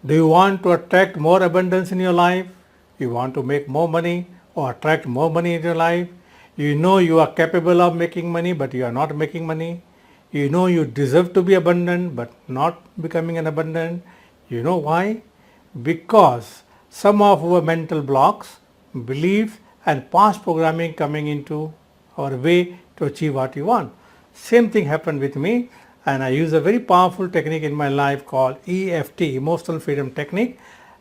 Do you want to attract more abundance in your life? You want to make more money or attract more money in your life? You know you are capable of making money but you are not making money. You know you deserve to be abundant but not becoming an abundant. You know why? Because some of our mental blocks, beliefs and past programming coming into our way to achieve what you want. Same thing happened with me, and I use a very powerful technique in my life called EFT, Emotional Freedom Technique,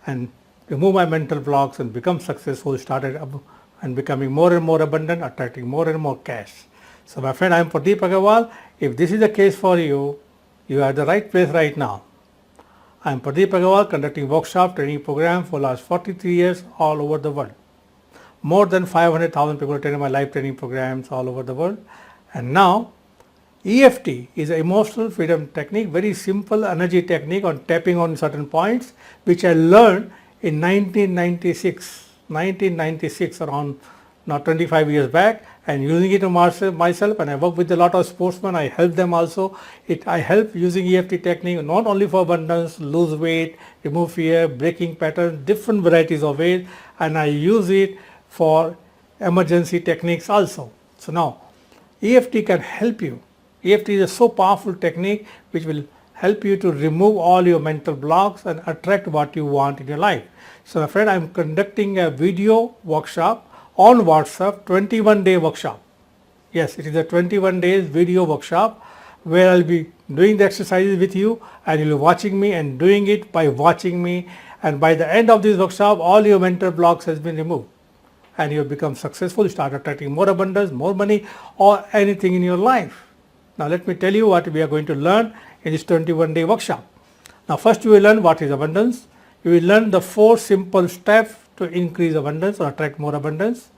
and remove my mental blocks and become successful, started and becoming more and more abundant, attracting more and more cash. So my friend, I am Pradeep Aggarwal. If this is the case for you, you are at the right place right now. I am Pradeep Aggarwal, conducting workshop training program for last 43 years all over the world. More than 500,000 people attend my live training programs all over the world. And now EFT is an emotional freedom technique, very simple energy technique on tapping on certain points, which I learned in 1996 around now 25 years back, and using it myself, and I work with a lot of sportsmen. I help them also. I help using EFT technique not only for abundance, lose weight, remove fear, breaking patterns, different varieties of ways, and I use it for emergency techniques also. So now EFT can help you. EFT is a so powerful technique which will help you to remove all your mental blocks and attract what you want in your life. So my friend, I am conducting a video workshop on WhatsApp, 21-day workshop. Yes, it is a 21 days video workshop where I'll be doing the exercises with you, and you'll be watching me and doing it by watching me, and by the end of this workshop all your mental blocks has been removed and you have become successful, start attracting more abundance, more money, or anything in your life. Now let me tell you what we are going to learn in this 21-day workshop. Now first you will learn what is abundance. You will learn the 4 simple steps to increase abundance or attract more abundance.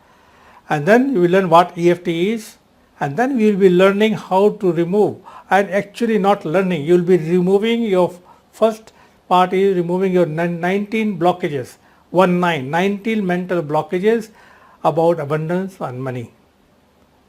And then you will learn what EFT is. And then we will be learning how to remove, and actually not learning, you will be removing your first part is removing your 19 blockages, 19 mental blockages about abundance and money.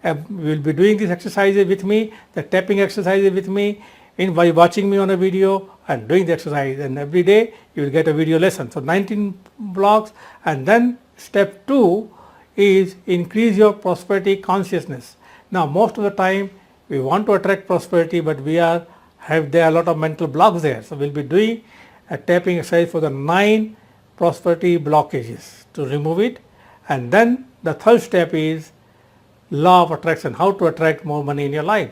You will be doing these exercises with me, the tapping exercises with me, by watching me on a video and doing the exercise, and every day you will get a video lesson. So 19 blocks. And then step 2 is increase your prosperity consciousness. Now most of the time we want to attract prosperity, but there are a lot of mental blocks there. So we'll be doing a tapping exercise for the 9 prosperity blockages to remove it. And then the third step is law of attraction, how to attract more money in your life.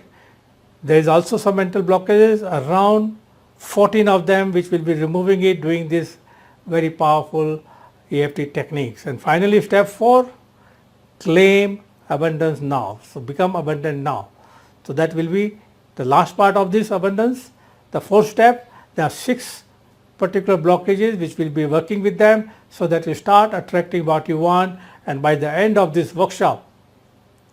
There is also some mental blockages, around 14 of them, which will be removing it, doing this very powerful EFT techniques. And finally step 4, claim abundance now. So become abundant now. So that will be the last part of this abundance. The 4th step, there are 6 particular blockages which will be working with them so that you start attracting what you want. And by the end of this workshop,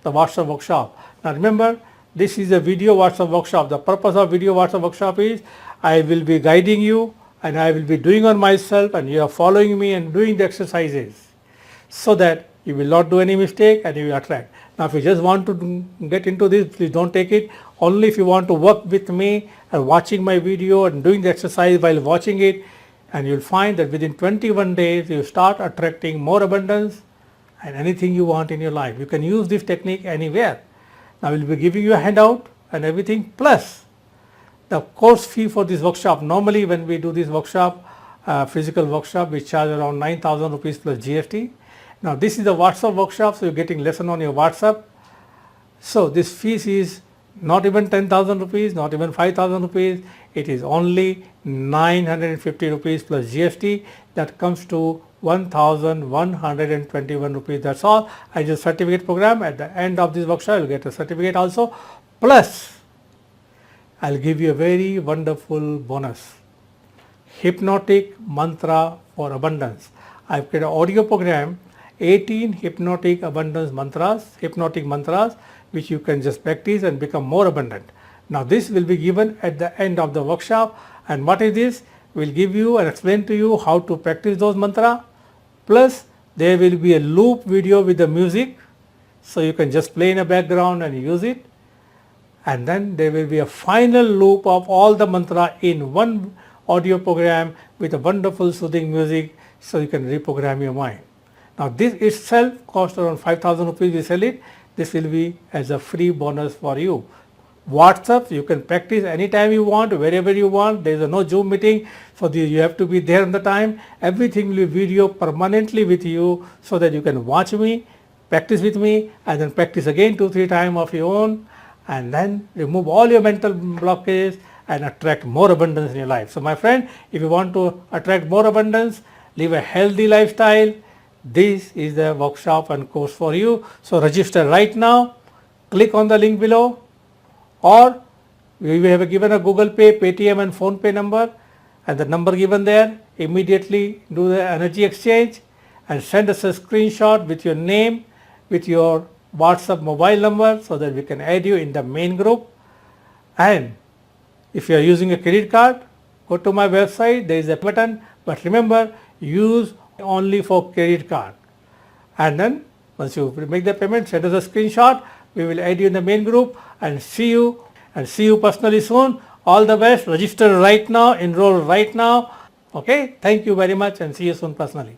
the WhatsApp workshop. Now remember, this is a video WhatsApp workshop. The purpose of video WhatsApp workshop is I will be guiding you and I will be doing on myself, and you are following me and doing the exercises so that you will not do any mistake and you will attract. Now if you just want to get into this, please don't take it. Only if you want to work with me and watching my video and doing the exercise while watching it, and you'll find that within 21 days you start attracting more abundance and anything you want in your life. You can use this technique anywhere. Now we'll be giving you a handout and everything, plus the course fee for this workshop. Normally when we do this workshop, physical workshop, we charge around 9,000 rupees plus GST. Now this is the WhatsApp workshop, so you're getting lesson on your WhatsApp. So this fees is not even 10,000 rupees, not even 5,000 rupees. It is only 950 rupees plus GST. That comes to 1,121 rupees. That's all. I just certificate program. At the end of this workshop, you'll get a certificate also. Plus, I'll give you a very wonderful bonus. Hypnotic mantra for abundance. I've created an audio program, 18 hypnotic abundance mantras, hypnotic mantras, which you can just practice and become more abundant. Now this will be given at the end of the workshop. And what is this? We'll give you and explain to you how to practice those mantras. Plus there will be a loop video with the music, so you can just play in a background and use it. And then there will be a final loop of all the mantra in one audio program with a wonderful soothing music so you can reprogram your mind. Now this itself costs around 5,000 rupees, we sell it. This will be as a free bonus for you. WhatsApp, you can practice anytime you want, wherever you want. There is no Zoom meeting, so you have to be there on the time. Everything will be video permanently with you so that you can watch me, practice with me, and then practice again 2-3 times of your own, and then remove all your mental blockages and attract more abundance in your life. So my friend, if you want to attract more abundance, live a healthy lifestyle, this is the workshop and course for you. So register right now, click on the link below, or we have given a Google Pay, Paytm and Phone Pay number, and the number given there. Immediately do the energy exchange and send us a screenshot with your name, with your WhatsApp mobile number, so that we can add you in the main group. And if you are using a credit card, go to my website, there is a button, but remember, use only for credit card. And then once you make the payment, send us a screenshot. We will add you in the main group and see you personally soon. All the best. Register right now, enroll right now. Okay, thank you very much and see you soon personally.